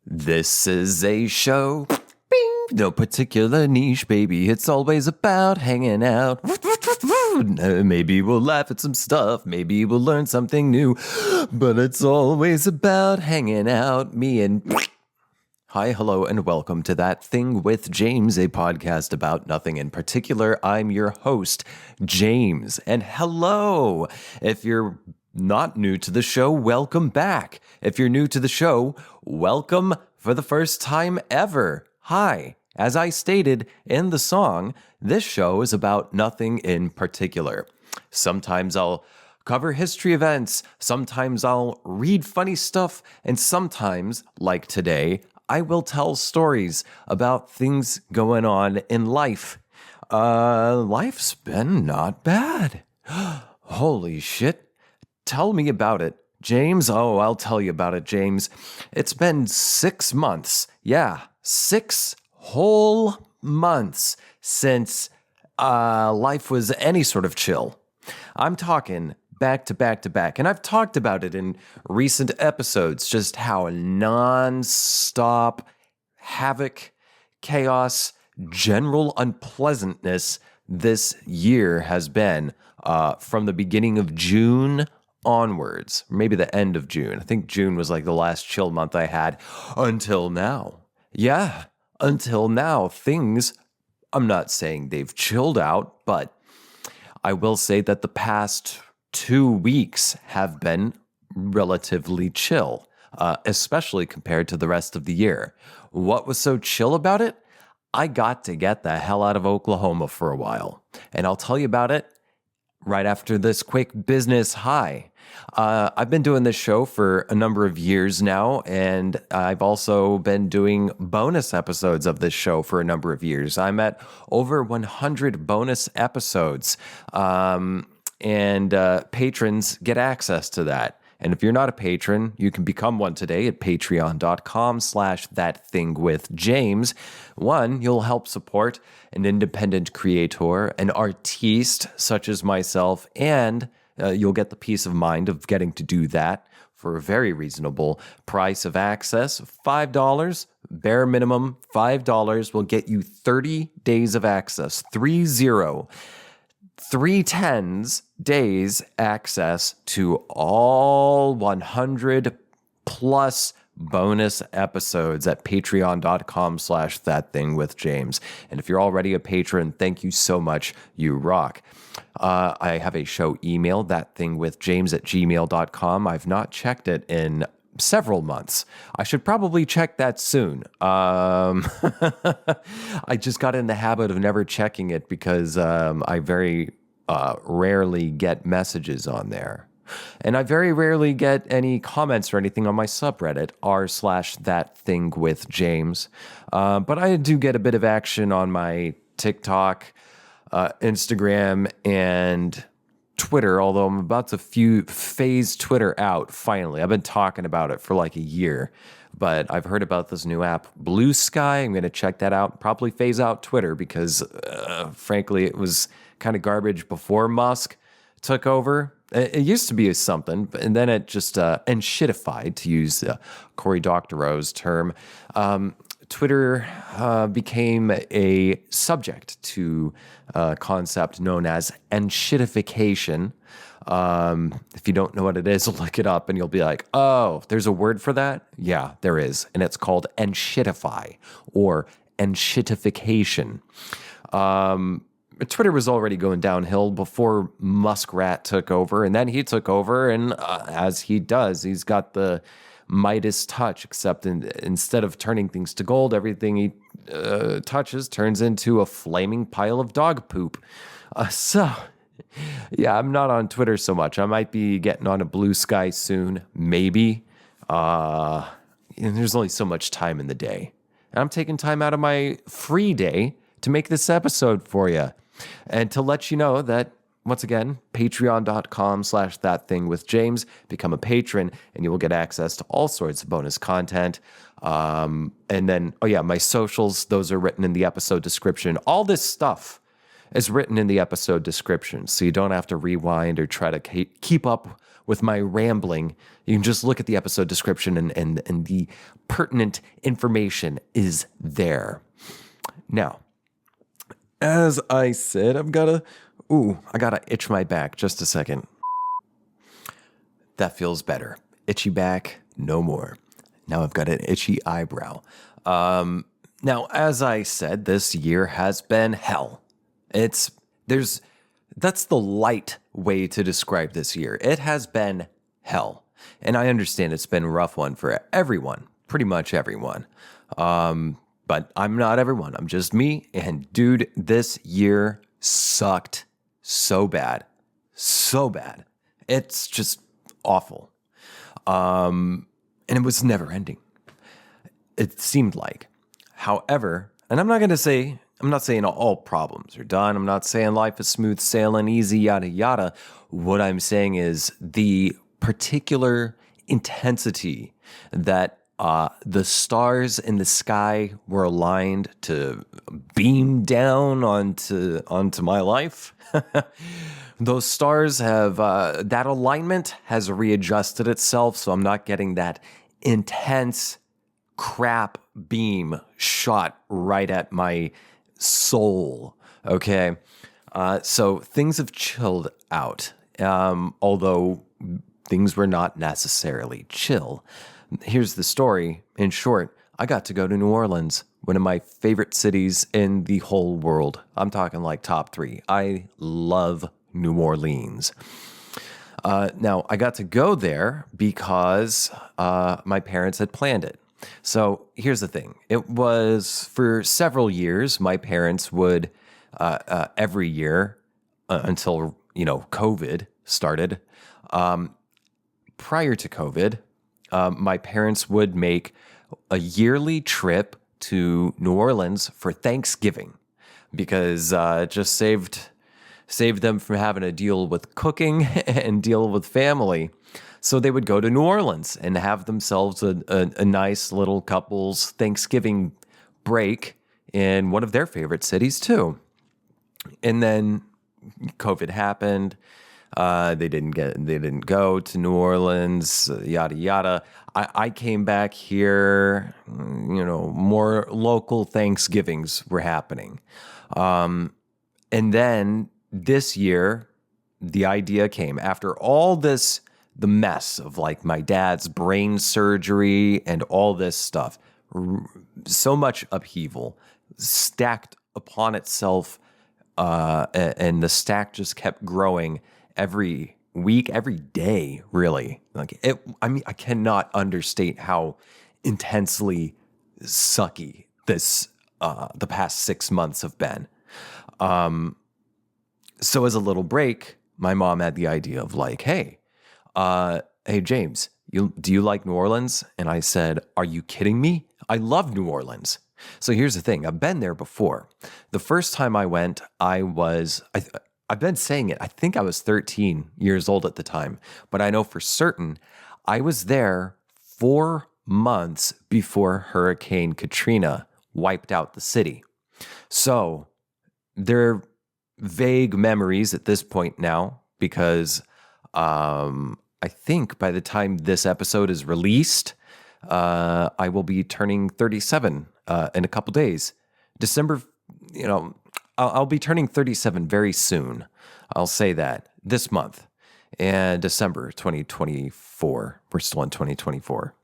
This is a show, bing, no particular niche, baby. It's always about hanging out. Maybe we'll laugh at some stuff, maybe we'll learn something new, but it's always about hanging out. Me and... Hi, hello, and welcome to That Thing with James, a podcast about nothing in particular. I'm your host, James, and hello. If you're not new to the show, welcome back. If you're new to the show, welcome for the first time ever. Hi. As I stated in the song, this show is about nothing in particular. Sometimes I'll cover history events, sometimes I'll read funny stuff, and sometimes, like today, I will tell stories about things going on in life. Life's been not bad. Holy shit. Tell me about it, James. Oh, I'll tell you about it, James. It's been 6 months. Yeah, 6 whole months since life was any sort of chill. I'm talking back to back to back. And I've talked about it in recent episodes, just how non-stop havoc, chaos, general unpleasantness this year has been from the beginning of June onwards, maybe the end of June. I think June was like the last chill month I had until now. Yeah, until now. Things, I'm not saying they've chilled out, but I will say that the past 2 weeks have been relatively chill, especially compared to the rest of the year. What was so chill about it? I got to get the hell out of Oklahoma for a while, and I'll tell you about it right after this quick business hi. I've been doing this show for a number of years now, and I've also been doing bonus episodes of this show for a number of years. I'm at over 100 bonus episodes. And patrons get access to that. And if you're not a patron, you can become one today at patreon.com/ThatThingWithJames. One, you'll help support an independent creator, an artiste such as myself, and you'll get the peace of mind of getting to do that for a very reasonable price of access. $5, bare minimum, $5 will get you 30 days of access, 3 days access to all 100 plus bonus episodes at patreon.com/ThatThingWithJames. And if you're already a patron, thank you so much. You rock. I have a show email, thatthingwithjames@gmail.com. I've not checked it in several months. I should probably check that soon. I just got in the habit of never checking it because I very rarely get messages on there. And I very rarely get any comments or anything on my subreddit, r/thatthingwithjames. But I do get a bit of action on my TikTok, Instagram, and Twitter, although I'm about to phase Twitter out, finally. I've been talking about it for like a year, but I've heard about this new app, Blue Sky. I'm going to check that out, probably phase out Twitter because, frankly, it was kind of garbage before Musk took over. It used to be something, and then it just enshittified, to use Cory Doctorow's term. Twitter became a subject to a concept known as enshittification. If you don't know what it is, look it up and you'll be like, oh, there's a word for that? Yeah, there is. And it's called enshittify or enshittification. Twitter was already going downhill before Muskrat took over, and then he took over, and as he does, he's got the Midas touch, except instead of turning things to gold, everything he touches turns into a flaming pile of dog poop. Yeah, I'm not on Twitter so much. I might be getting on a Blue Sky soon, maybe. There's only so much time in the day. And I'm taking time out of my free day to make this episode for you. And to let you know that, once again, patreon.com/ThatThingWithJames. Become a patron, and you will get access to all sorts of bonus content. And then, my socials, those are written in the episode description. All this stuff is written in the episode description, so you don't have to rewind or try to keep up with my rambling, you can just look at the episode description and the pertinent information is there. Now, as I said, I gotta itch my back. Just a second. That feels better. Itchy back, no more. Now I've got an itchy eyebrow. Now, as I said, this year has been hell. That's the light way to describe this year. It has been hell. And I understand it's been a rough one for everyone, pretty much everyone. But I'm not everyone. I'm just me. And dude, this year sucked so bad. So bad. It's just awful. And it was never ending. It seemed like. However, and I'm not saying all problems are done. I'm not saying life is smooth sailing, easy, yada, yada. What I'm saying is the particular intensity that the stars in the sky were aligned to beam down onto my life. Those stars have, that alignment has readjusted itself, so I'm not getting that intense crap beam shot right at my soul, okay? So things have chilled out, although things were not necessarily chill. Here's the story. In short, I got to go to New Orleans, one of my favorite cities in the whole world. I'm talking like top 3. I love New Orleans. Now, I got to go there because my parents had planned it. So here's the thing. It was for several years, my parents would, every year until, COVID started. Prior to COVID, my parents would make a yearly trip to New Orleans for Thanksgiving because it just saved them from having to deal with cooking and deal with family. So they would go to New Orleans and have themselves a nice little couple's Thanksgiving break in one of their favorite cities too. And then COVID happened. They didn't go to New Orleans, yada, yada. I came back here, more local Thanksgivings were happening. And then this year, the idea came after all this, the mess of like my dad's brain surgery and all this stuff, so much upheaval stacked upon itself. And the stack just kept growing every week, every day, really. I cannot understate how intensely sucky this, the past 6 months have been. So as a little break, my mom had the idea of like, hey, James, do you like New Orleans? And I said, are you kidding me? I love New Orleans. So here's the thing. I've been there before. The first time I went, I've been saying it. I think I was 13 years old at the time, but I know for certain I was there 4 months before Hurricane Katrina wiped out the city. So they're vague memories at this point now because I think by the time this episode is released, I will be turning 37 in a couple days. December, I'll be turning 37 very soon. I'll say that this month and December 2024. We're still in 2024.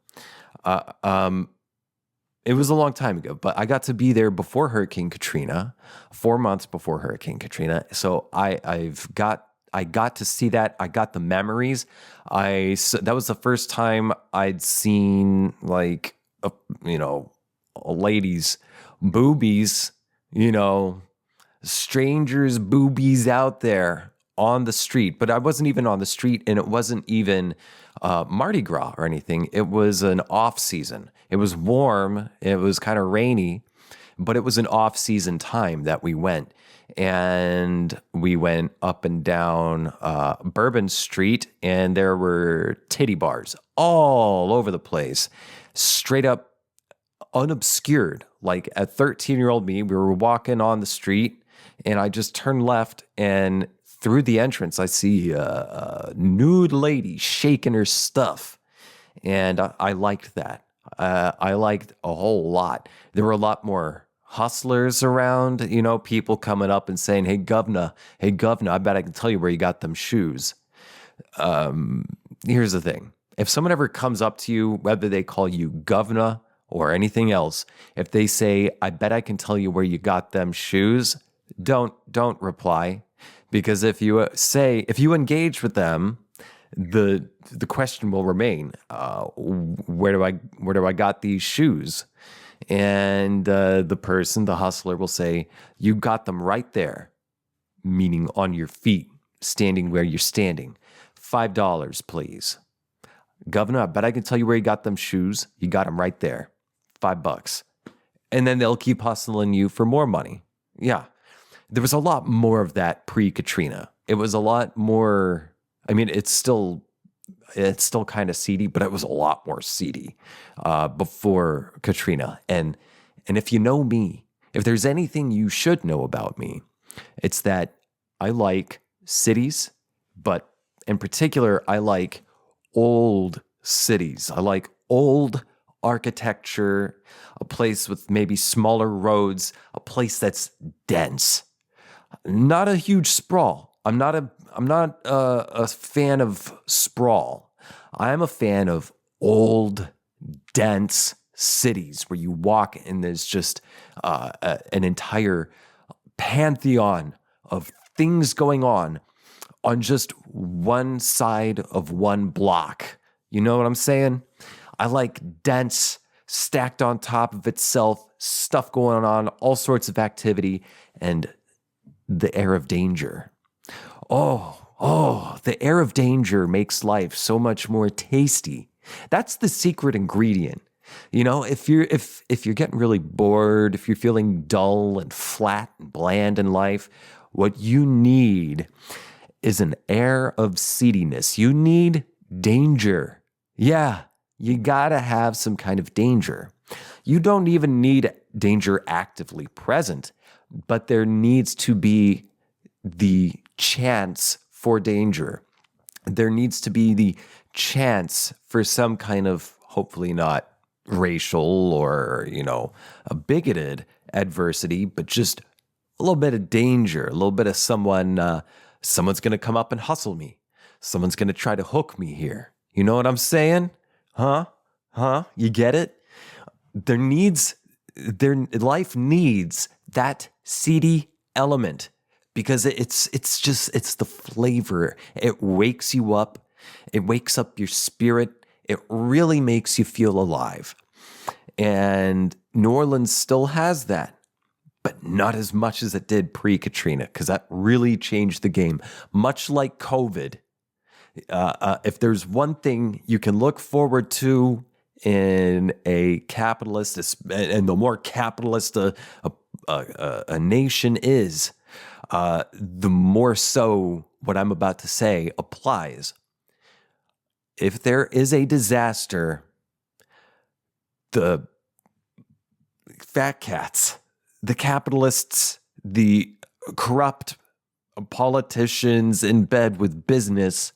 It was a long time ago, but I got to be there before Hurricane Katrina, 4 months before Hurricane Katrina. So I got to see that. I got the memories. That was the first time I'd seen like, a lady's boobies, strangers' boobies out there on the street. But I wasn't even on the street, and it wasn't even Mardi Gras or anything. It was an off season. It was warm. It was kind of rainy, but it was an off season time that we went. And we went up and down Bourbon Street, and there were titty bars all over the place, straight up unobscured. Like a 13-year-old me, we were walking on the street, and I just turned left, and through the entrance, I see a nude lady shaking her stuff. And I liked that. I liked a whole lot. There were a lot more hustlers around, people coming up and saying, hey, governor, I bet I can tell you where you got them shoes. Here's the thing. If someone ever comes up to you, whether they call you governor or anything else, if they say, I bet I can tell you where you got them shoes, don't reply. Because if you engage with them, the question will remain, where do I got these shoes? And the hustler will say, you got them right there, meaning on your feet, standing where you're standing. $5, please. Governor, I bet I can tell you where you got them shoes. You got them right there. $5. And then they'll keep hustling you for more money. Yeah. There was a lot more of that pre-Katrina. It was a lot more, I mean, it's still kind of seedy, but it was a lot more seedy before Katrina. And if you know me, if there's anything you should know about me, it's that I like cities, but in particular, I like old cities. I like old architecture, a place with maybe smaller roads, a place that's dense. Not a huge sprawl. I'm not a fan of sprawl. I'm a fan of old, dense cities where you walk and there's just an entire pantheon of things going on just one side of one block. You know what I'm saying? I like dense, stacked on top of itself, stuff going on, all sorts of activity, and the air of danger. Oh, the air of danger makes life so much more tasty. That's the secret ingredient. If you're getting really bored, if you're feeling dull and flat and bland in life, what you need is an air of seediness. You need danger. Yeah, you gotta have some kind of danger. You don't even need danger actively present, but there needs to be the chance for danger. There needs to be the chance for some kind of, hopefully not racial or, a bigoted adversity, but just a little bit of danger, a little bit of someone's going to come up and hustle me. Someone's going to try to hook me here. You know what I'm saying? Huh? You get it? Life needs that seedy element because it's the flavor. It wakes you up. It wakes up your spirit. It really makes you feel alive. And New Orleans still has that, but not as much as it did pre-Katrina, because that really changed the game. Much like COVID, if there's one thing you can look forward to in a capitalist, and the more capitalist a nation is, the more so what I'm about to say applies. If there is a disaster, the fat cats, the capitalists, the corrupt politicians in bed with business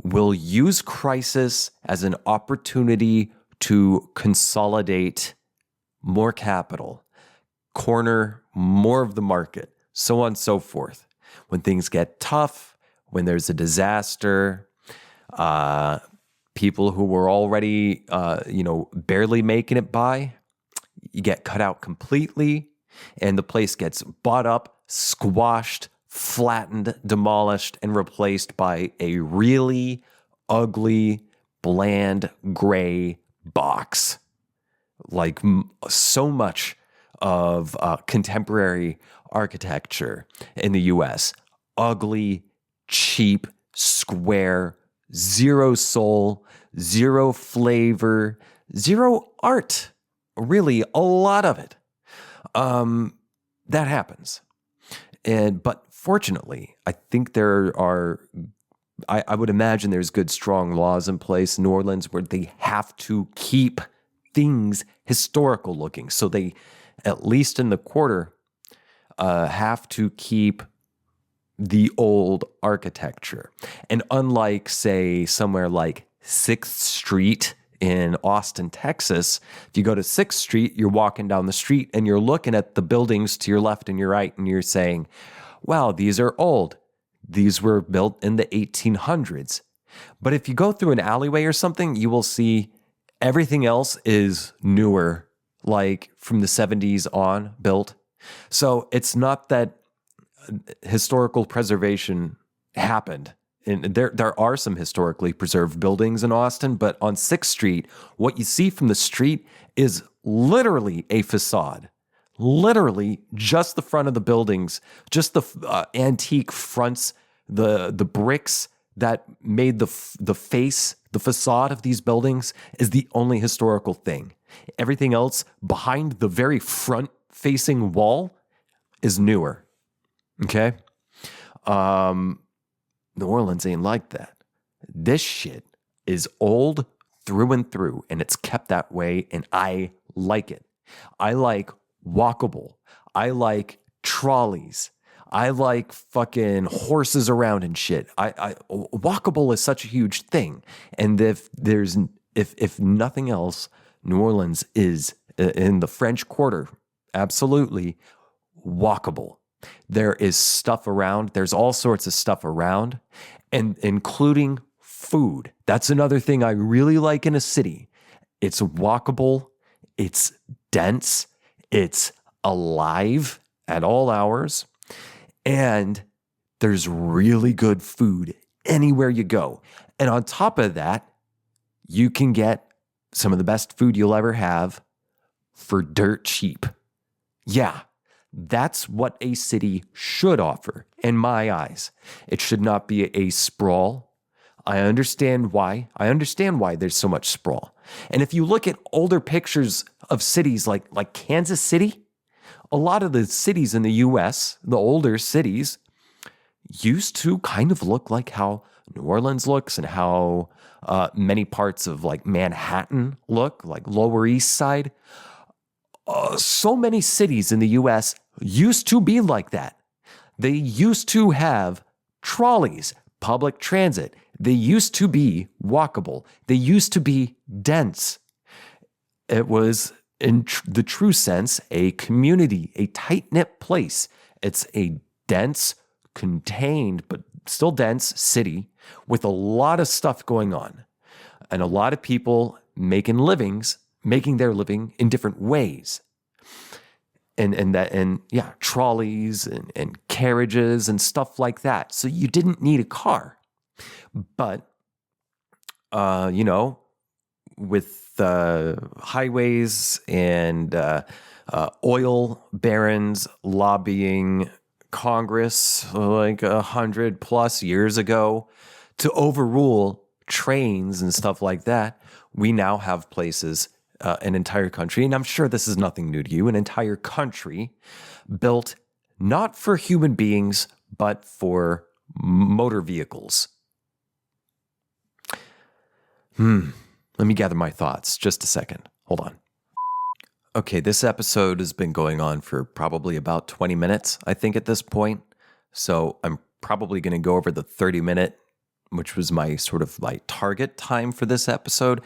will use crisis as an opportunity to consolidate more capital, corner more of the market, so on and so forth. When things get tough, when there's a disaster, people who were already, barely making it by, you get cut out completely, and the place gets bought up, squashed, flattened, demolished, and replaced by a really ugly, bland, gray box. Like so much of contemporary architecture in the U.S. Ugly, cheap, square, zero soul, zero flavor, zero art. Really, a lot of it. That happens. But fortunately, I think there are, I would imagine there's good, strong laws in place in New Orleans where they have to keep things historical looking. So they, at least in the quarter, have to keep the old architecture. And unlike, say, somewhere like 6th Street in Austin, Texas, if you go to 6th Street, you're walking down the street and you're looking at the buildings to your left and your right, and you're saying, wow, these are old. These were built in the 1800s. But if you go through an alleyway or something, you will see everything else is newer, like from the 70s on built. So it's not that historical preservation happened. And there are some historically preserved buildings in Austin, but on 6th Street, what you see from the street is literally a facade. Literally just the front of the buildings, just the antique fronts, the bricks that made the face, the facade of these buildings is the only historical thing. Everything else behind the very front-facing wall is newer. Okay? New Orleans ain't like that. This shit is old through and through, and it's kept that way, and I like it. I like walkable. I like trolleys. I like fucking horses around and shit. Walkable is such a huge thing. And if nothing else, New Orleans is in the French Quarter, absolutely walkable. There is stuff around. There's all sorts of stuff around, and including food. That's another thing I really like in a city. It's walkable. It's dense. It's alive at all hours. And there's really good food anywhere you go. And on top of that, you can get some of the best food you'll ever have for dirt cheap. Yeah. That's what a city should offer, in my eyes. It should not be a sprawl. I understand why. There's so much sprawl. And if you look at older pictures of cities like Kansas City, a lot of the cities in the U.S., the older cities, used to kind of look like how New Orleans looks and how many parts of like Manhattan look, like Lower East Side. So many cities in the U.S. used to be like that. They used to have trolleys, public transit. They used to be walkable. They used to be dense. It was, in the true sense, a community, a tight-knit place. It's a dense, contained, but still dense city with a lot of stuff going on and a lot of people making their living in different ways. And trolleys and carriages and stuff like that. So you didn't need a car. But, with highways and oil barons lobbying Congress like 100+ years ago to overrule trains and stuff like that, we now have places, an entire country, and I'm sure this is nothing new to you, an entire country built not for human beings, but for motor vehicles. Let me gather my thoughts. Just a second. Hold on. Okay, this episode has been going on for probably about 20 minutes, I think, at this point. So I'm probably going to go over the 30-minute, which was my sort of like target time for this episode.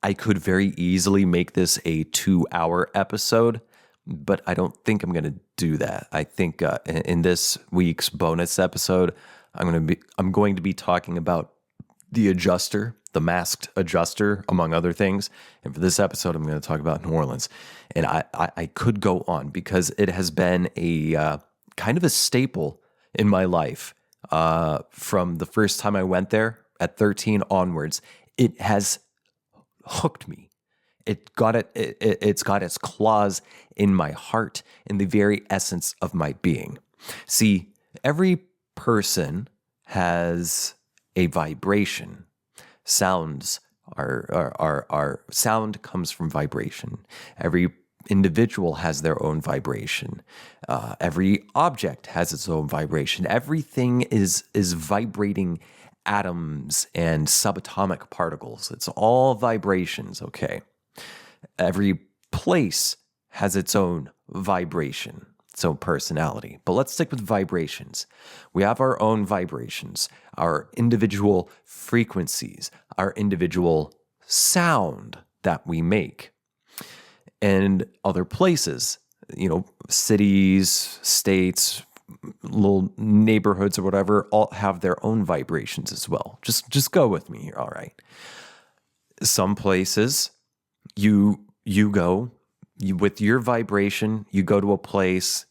I could very easily make this a 2-hour episode, but I don't think I'm going to do that. I think in this week's bonus episode, I'm going to be talking about the adjuster, the masked adjuster, among other things. And for this episode, I'm going to talk about New Orleans. And I could go on because it has been a kind of a staple in my life from the first time I went there at 13 onwards. It has hooked me. It's got its claws in my heart, in the very essence of my being. See, every person has a vibration. Sound comes from vibration. Every individual has their own vibration. Every object has its own vibration. Everything is vibrating atoms and subatomic particles. It's all vibrations, okay? Every place has its own vibration. So personality. But let's stick with vibrations. We have our own vibrations, our individual frequencies, our individual sound that we make. And other places, cities, states, little neighborhoods or whatever, all have their own vibrations as well. Just go with me here, all right? Some places you go with your vibration, you go to a place,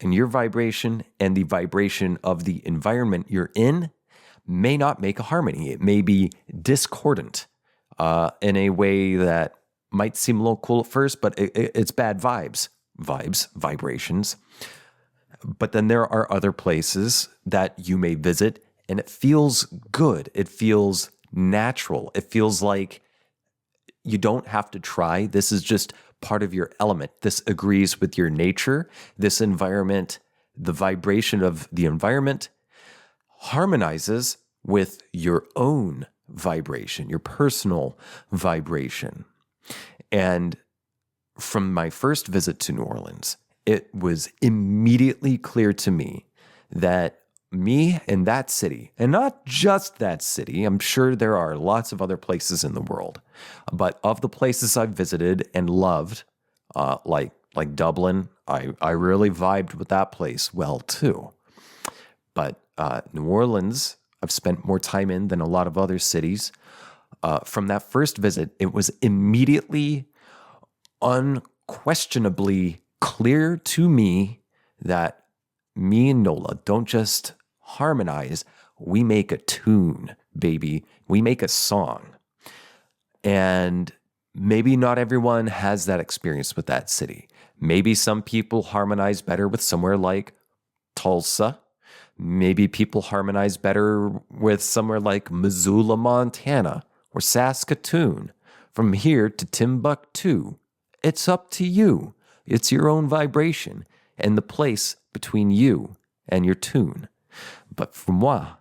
and your vibration and the vibration of the environment you're in may not make a harmony. It may be discordant in a way that might seem a little cool at first, but it's bad vibrations. But then there are other places that you may visit, and it feels good. It feels natural. It feels like you don't have to try. This is just part of your element. This agrees with your nature. This environment, the vibration of the environment harmonizes with your own vibration, your personal vibration. And from my first visit to New Orleans, it was immediately clear to me that me and that city, and not just that city, I'm sure there are lots of other places in the world, but of the places I've visited and loved, like Dublin, I really vibed with that place well too. But New Orleans, I've spent more time in than a lot of other cities. From that first visit, it was immediately, unquestionably clear to me that me and NOLA don't just harmonize, we make a tune, baby. We make a song. And maybe not everyone has that experience with that city. Maybe some people harmonize better with somewhere like Tulsa. Maybe people harmonize better with somewhere like Missoula, Montana, or Saskatoon. From here to Timbuktu, it's up to you. It's your own vibration and the place between you and your tune. But for moi,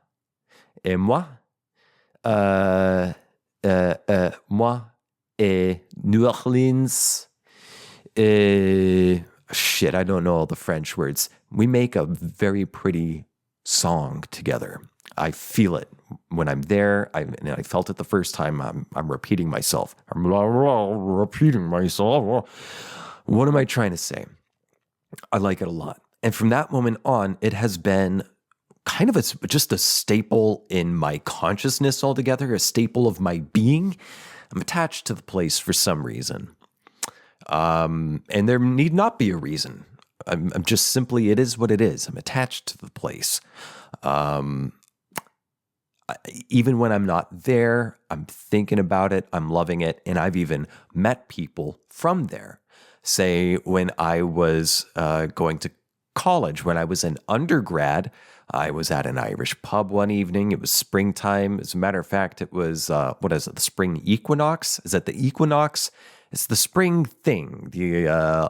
moi et New Orleans, shit, I don't know all the French words. We make a very pretty song together. I feel it when I'm there. And I felt it the first time. I'm repeating myself. What am I trying to say? I like it a lot. And from that moment on, it has been kind of just a staple in my consciousness altogether, a staple of my being. I'm attached to the place for some reason. And there need not be a reason. I'm just simply, it is what it is. I'm attached to the place. Even when I'm not there, I'm thinking about it, I'm loving it, and I've even met people from there. Say, when I was going to college, when I was an undergrad, I was at an Irish pub one evening. It was springtime. As a matter of fact, it was, the spring equinox? Is that the equinox? It's the spring thing, the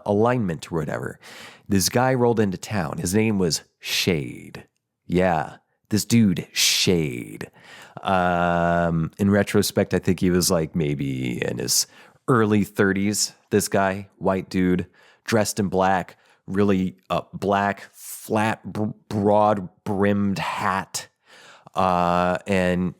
alignment or whatever. This guy rolled into town. His name was Shade. Yeah, this dude, Shade. In retrospect, I think he was like maybe in his early 30s. This guy, white dude, dressed in black, really black, flat, broad-brimmed hat. And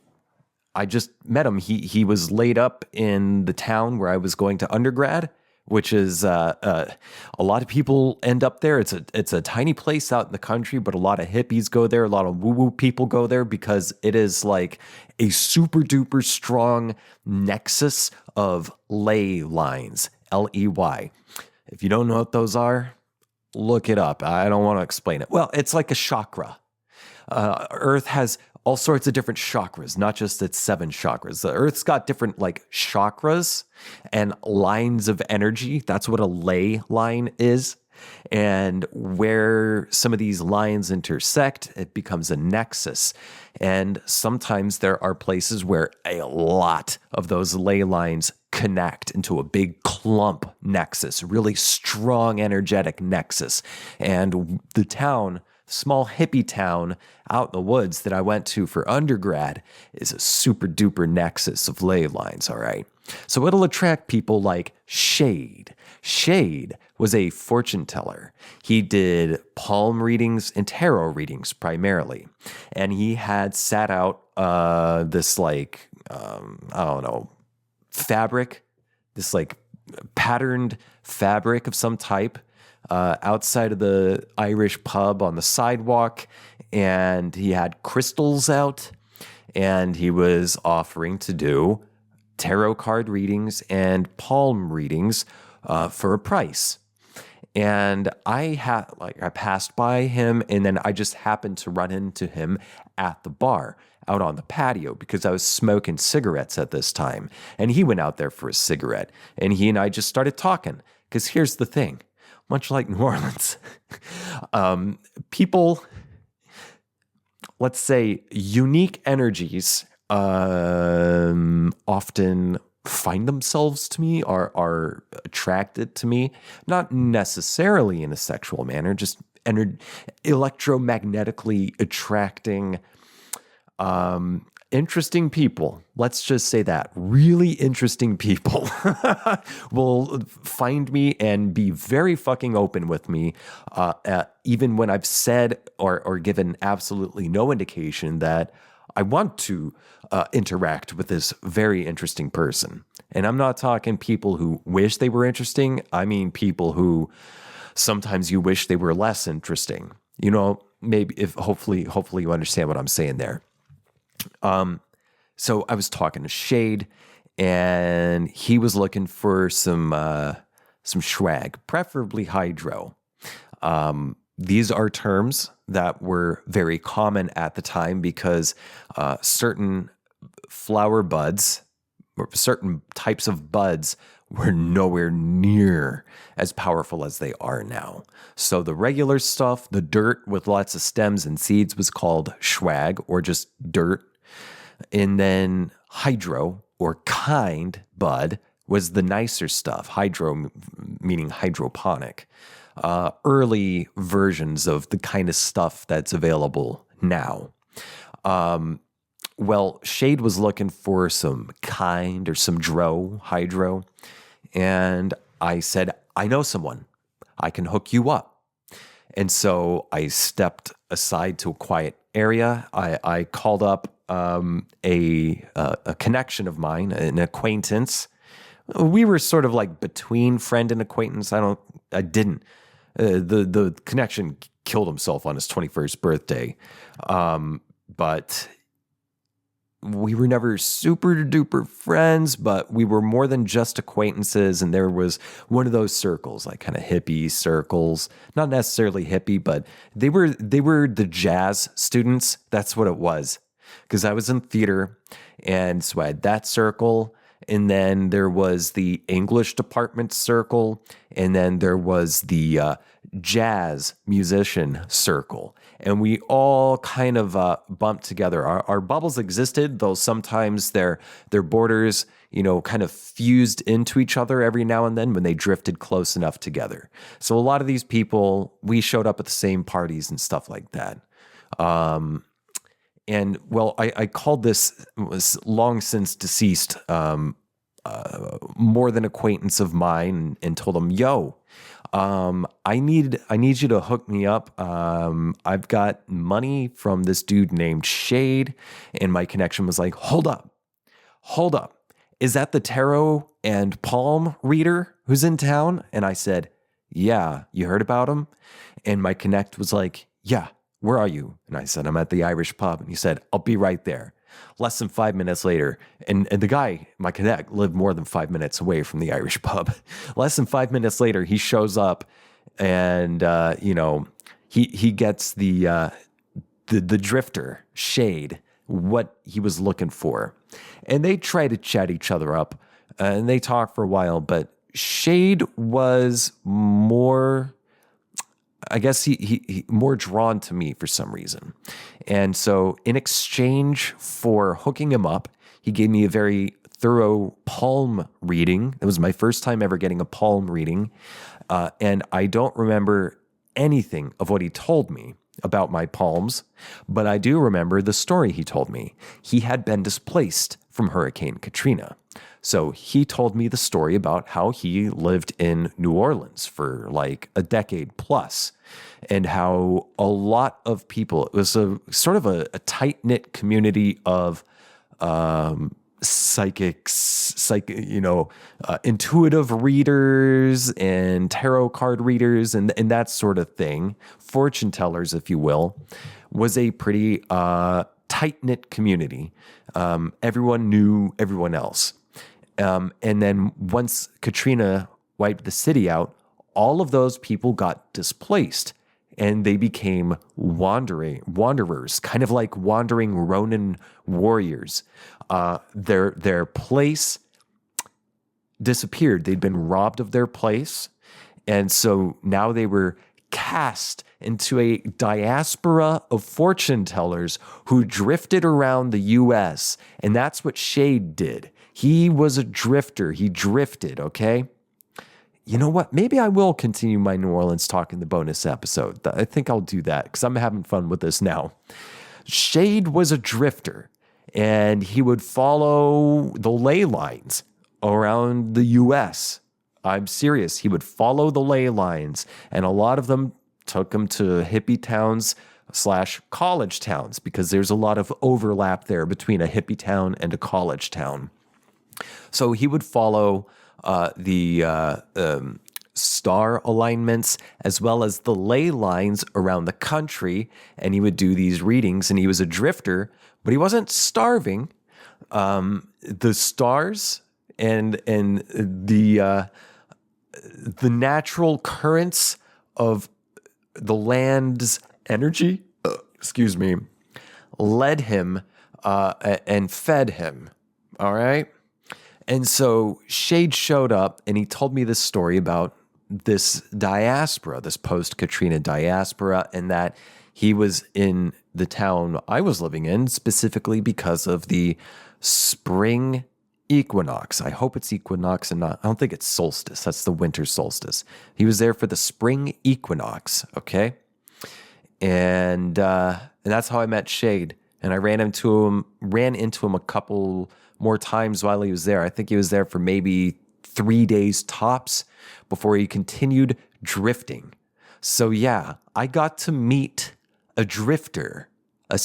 I just met him. He was laid up in the town where I was going to undergrad, which is a lot of people end up there. It's a tiny place out in the country, but a lot of hippies go there. A lot of woo-woo people go there because it is like a super-duper strong nexus of ley lines, Ley. If you don't know what those are, look it up. I don't want to explain it. Well, it's like a chakra. Earth has all sorts of different chakras, not just its 7 chakras. The Earth's got different like chakras and lines of energy. That's what a ley line is. And where some of these lines intersect, it becomes a nexus. And sometimes there are places where a lot of those ley lines connect into a big clump nexus, really strong, energetic nexus. And the town, small hippie town out in the woods that I went to for undergrad, is a super duper nexus of ley lines, all right? So it'll attract people like Shade. Shade was a fortune teller. He did palm readings and tarot readings primarily. And he had sat out this fabric, this like patterned fabric of some type outside of the Irish pub on the sidewalk. And he had crystals out, and he was offering to do tarot card readings and palm readings for a price. And I passed by him, and then I just happened to run into him at the bar out on the patio because I was smoking cigarettes at this time. And he went out there for a cigarette, and he and I just started talking. Because here's the thing, much like New Orleans, people, let's say unique energies often find themselves to me, are attracted to me, not necessarily in a sexual manner, just electromagnetically attracting interesting people. Let's just say that. Really interesting people will find me and be very fucking open with me, even when I've said or given absolutely no indication that I want to interact with this very interesting person. And I'm not talking people who wish they were interesting. I mean people who sometimes you wish they were less interesting. You know, maybe if hopefully you understand what I'm saying there. So I was talking to Shade, and he was looking for some swag, preferably hydro. These are terms that were very common at the time because certain flower buds or certain types of buds were nowhere near as powerful as they are now. So the regular stuff, the dirt with lots of stems and seeds, was called swag or just dirt. And then hydro or kind bud was the nicer stuff. Hydro meaning hydroponic. Early versions of the kind of stuff that's available now. Well, Shade was looking for some kind or some hydro. And I said, I know someone. I can hook you up. And so I stepped aside to a quiet area. I called up a connection of mine, an acquaintance. We were sort of like between friend and acquaintance. The connection killed himself on his 21st birthday. But we were never super duper friends, but we were more than just acquaintances. And there was one of those circles, like kind of hippie circles, not necessarily hippie, but they were the jazz students. That's what it was. Because I was in theater, and so I had that circle, and then there was the English department circle, and then there was the jazz musician circle. And we all kind of bumped together. Our bubbles existed, though sometimes their borders, kind of fused into each other every now and then when they drifted close enough together. So a lot of these people, we showed up at the same parties and stuff like that. And well, I called this, was long since deceased, more than acquaintance of mine, and told him, yo, I need you to hook me up. I've got money from this dude named Shade. And my connection was like, hold up. Is that the tarot and palm reader who's in town? And I said, yeah, you heard about him? And my connect was like, yeah. Where are you? And I said, I'm at the Irish pub. And he said, I'll be right there. Less than 5 minutes later, and the guy, my connect, lived more than 5 minutes away from the Irish pub. Less than 5 minutes later, he shows up, and he gets the drifter, Shade, what he was looking for. And they try to chat each other up, and they talk for a while, but Shade was more, I guess he more drawn to me for some reason. And so in exchange for hooking him up, he gave me a very thorough palm reading. It was my first time ever getting a palm reading. And I don't remember anything of what he told me about my palms, but I do remember the story he told me. He had been displaced from Hurricane Katrina. So he told me the story about how he lived in New Orleans for like a decade plus, and how a lot of people, it was a sort of a tight-knit community of psychics, intuitive readers and tarot card readers and that sort of thing, fortune tellers, if you will, was a pretty tight-knit community. Everyone knew everyone else. And then once Katrina wiped the city out, all of those people got displaced and they became wanderers, kind of like wandering Ronin warriors. Their place disappeared. They'd been robbed of their place. And so now they were cast into a diaspora of fortune tellers who drifted around the U.S. And that's what Shade did. He was a drifter. He drifted, okay? You know what? Maybe I will continue my New Orleans talk in the bonus episode. I think I'll do that because I'm having fun with this now. Shade was a drifter, and he would follow the ley lines around the U.S. I'm serious. He would follow the ley lines, and a lot of them took him to hippie towns / college towns because there's a lot of overlap there between a hippie town and a college town. So he would follow the star alignments as well as the ley lines around the country, and he would do these readings, and he was a drifter, but he wasn't starving. The stars and the natural currents of the land's energy, led him and fed him. All right. And so Shade showed up and he told me this story about this diaspora, this post-Katrina diaspora, and that he was in the town I was living in specifically because of the spring equinox. I hope it's equinox and not, I don't think it's solstice. That's the winter solstice. He was there for the spring equinox, okay? And that's how I met Shade. And I ran into him a couple more times while he was there. I think he was there for maybe 3 days tops before he continued drifting. So yeah, I got to meet a drifter, a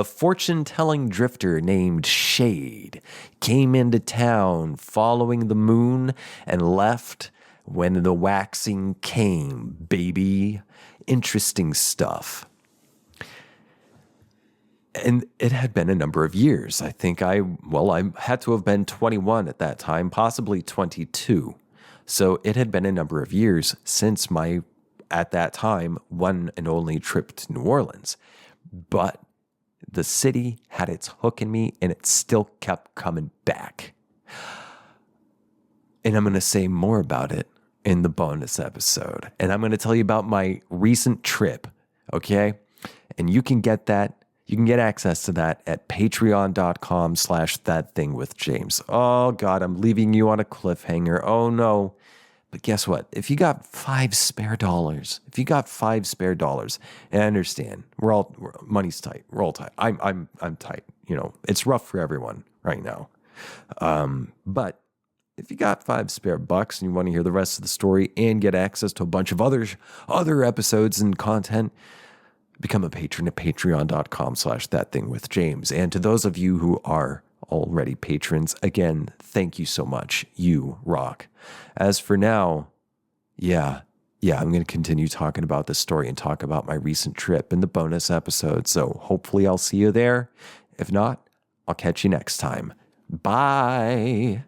fortune-telling drifter named Shade. Came into town following the moon and left when the waxing came, baby. Interesting stuff. And it had been a number of years. I think I had to have been 21 at that time, possibly 22. So it had been a number of years since my, at that time, one and only trip to New Orleans. But the city had its hook in me, and it still kept coming back. And I'm going to say more about it in the bonus episode. And I'm going to tell you about my recent trip, okay? And you can get that. You can get access to that at patreon.com/ThatThingWithJames. Oh, God, I'm leaving you on a cliffhanger. Oh, no. But guess what? If you got $5 spare, and I understand, money's tight. We're all tight. I'm tight. You know, it's rough for everyone right now. But if you got $5 spare and you want to hear the rest of the story and get access to a bunch of other episodes and content, become a patron at patreon.com/ThatThingWithJames. And to those of you who are already patrons, again, thank you so much. You rock. As for now, I'm going to continue talking about this story and talk about my recent trip in the bonus episode. So hopefully I'll see you there. If not, I'll catch you next time. Bye.